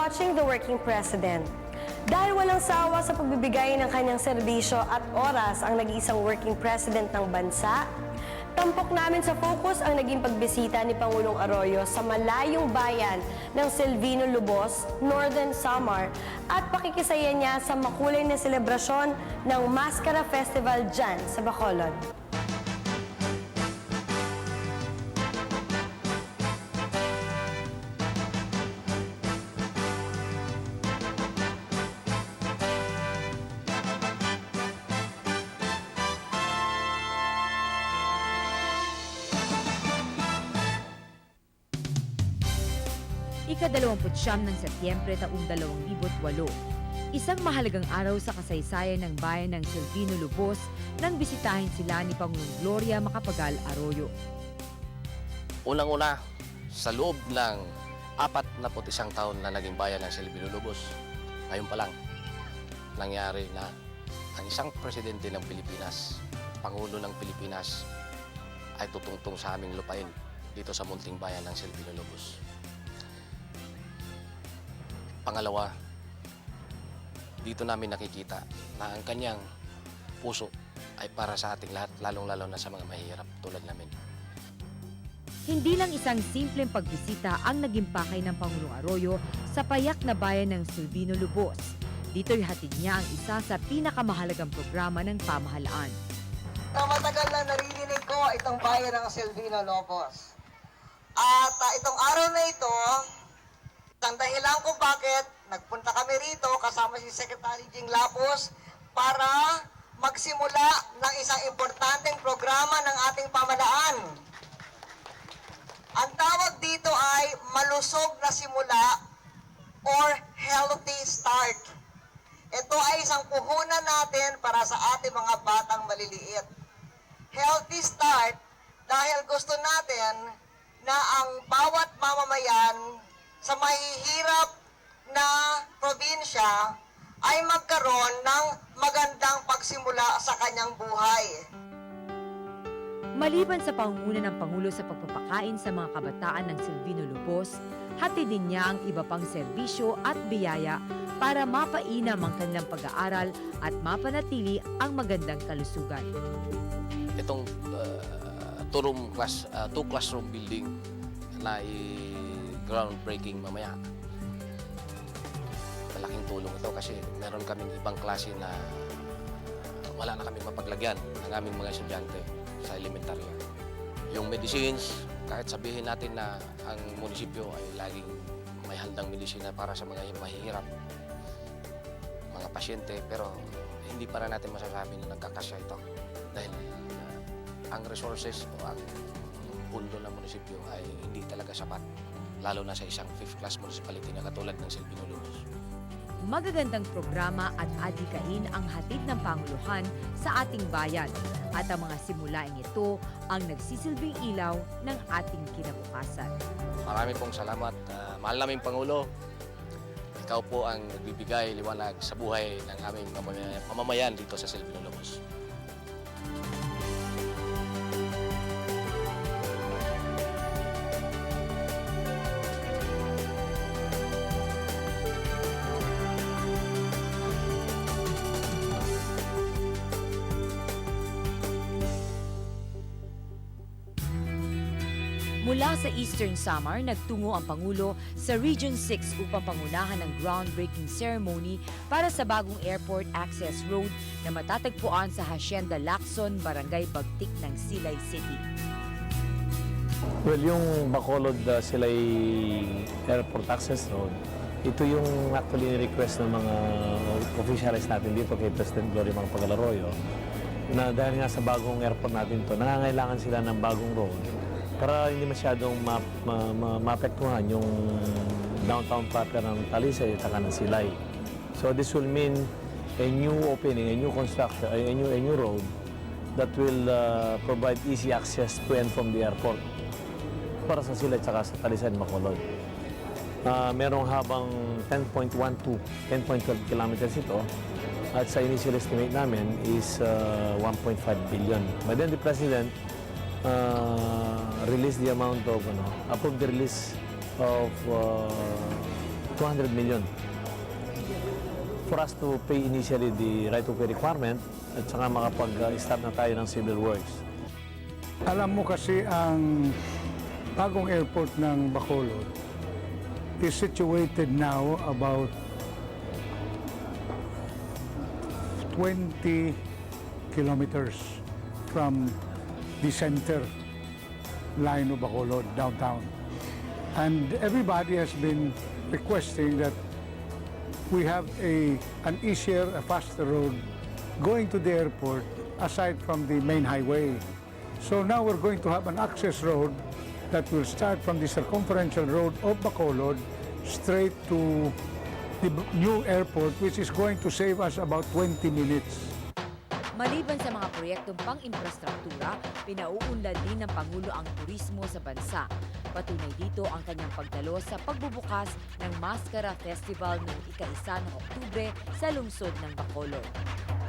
watching The Working President. Dahil walang sawa sa pagbibigay ng kanyang serbisyo at oras ang nag-iisang working president ng bansa, tampok namin sa focus ang naging pagbisita ni Pangulong Arroyo sa malayong bayan ng Silvino Lubos, Northern Samar at pakikisaya niya sa makulay na selebrasyon ng Mascara Festival dyan sa Bacolod. Ika-29 ng Setyembre taong 2008. Isang mahalagang araw sa kasaysayan ng bayan ng Silvino Lubos nang bisitahin sila ni Pangulong Gloria Macapagal Arroyo. Unang-una, sa loob ng 41 taon na naging bayan ng Silvino Lubos, ngayon pa lang, nangyari na ang isang presidente ng Pilipinas, Pangulo ng Pilipinas, ay tutungtong sa aming lupain dito sa munting bayan ng Silvino Lubos. Pangalawa, dito namin nakikita na ang kanyang puso ay para sa ating lahat, lalong-lalo na sa mga mahihirap tulad namin. Hindi lang isang simpleng pagbisita ang naging pakay ng Pangulong Arroyo sa payak na bayan ng Silvino Lubos. Dito'y hatid niya ang isa sa pinakamahalagang programa ng pamahalaan. Matagal na naririnig ko itong bayan ng Silvino Lubos. At itong araw na ito, ang dahilan kung bakit nagpunta kami rito kasama si Secretary Jing Lapus para magsimula ng isang importanteng programa ng ating pamahalaan. Ang tawag dito ay malusog na simula or healthy start. Ito ay isang puhunan natin para sa ating mga batang maliliit. Healthy start dahil gusto natin na ang bawat mamamayan sa mahihirap na probinsya ay magkaroon ng magandang pagsimula sa kanyang buhay. Maliban sa pangunguna ng Pangulo sa pagpapakain sa mga kabataan ng Silvino Lubos, hatid din niya ang iba pang serbisyo at biyaya para mapainam ang kanilang pag-aaral at mapanatili ang magandang kalusugan. Itong two classroom building na groundbreaking mamaya. Malaking tulong ito kasi meron kaming ibang klase na wala na kaming mapaglagyan ng aming mga estudyante sa elementarya. Yung medicines, kahit sabihin natin na ang munisipyo ay laging may handang medisina para sa mga mahihirap, mga pasyente, pero hindi para natin masasabi na nagkakasya ito dahil ang resources o ang pundo ng munisipyo ay hindi talaga sapat, lalo na sa isang 5th class municipality na katulad ng Silvino Lubos. Magagandang programa at adhikain ang hatid ng Panguluhan sa ating bayan at ang mga simulaing ito ang nagsisilbing ilaw ng ating kinabukasan. Marami pong salamat. Mahal naming Pangulo, ikaw po ang nagbibigay liwanag sa buhay ng aming mamamayan dito sa Silvino Lubos. Mula sa Eastern Samar, nagtungo ang Pangulo sa Region 6 upang pangunahan ang groundbreaking ceremony para sa bagong airport access road na matatagpuan sa Hacienda Lacson, Barangay Bagtik ng Silay City. Well, yung Bacolod Silay Airport Access Road, ito yung actually request ng mga officials natin dito kay President Gloria Macapagal Arroyo na dahil nga sa bagong airport natin to, nangangailangan sila ng bagong road para hindi masyadong maapektuhan yung downtown proper ng Talisay at ng Silay. So this will mean a new opening, a new construction, a new road that will provide easy access to and from the airport para sa Silay at sa Talisay at Bacolod. Merong habang 10.12 kilometers ito at sa initial estimate namin is 1.5 billion. But then the President release the amount of, approved the release of 200 million for us to pay initially the right-of-way requirement at saka makapag-start na tayo ng civil works. Alam mo kasi ang bagong airport ng Bacolod is situated now about 20 kilometers from the center line of Bacolod, downtown. And everybody has been requesting that we have an easier, a faster road going to the airport aside from the main highway. So now we're going to have an access road that will start from the circumferential road of Bacolod straight to the new airport, which is going to save us about 20 minutes. Maliban sa mga proyektong pang-infrastruktura, pinauunlad din ng Pangulo ang turismo sa bansa. Patunay dito ang kanyang pagdalo sa pagbubukas ng Mascara Festival noong ika-1 ng Oktubre sa lungsod ng Bacolod.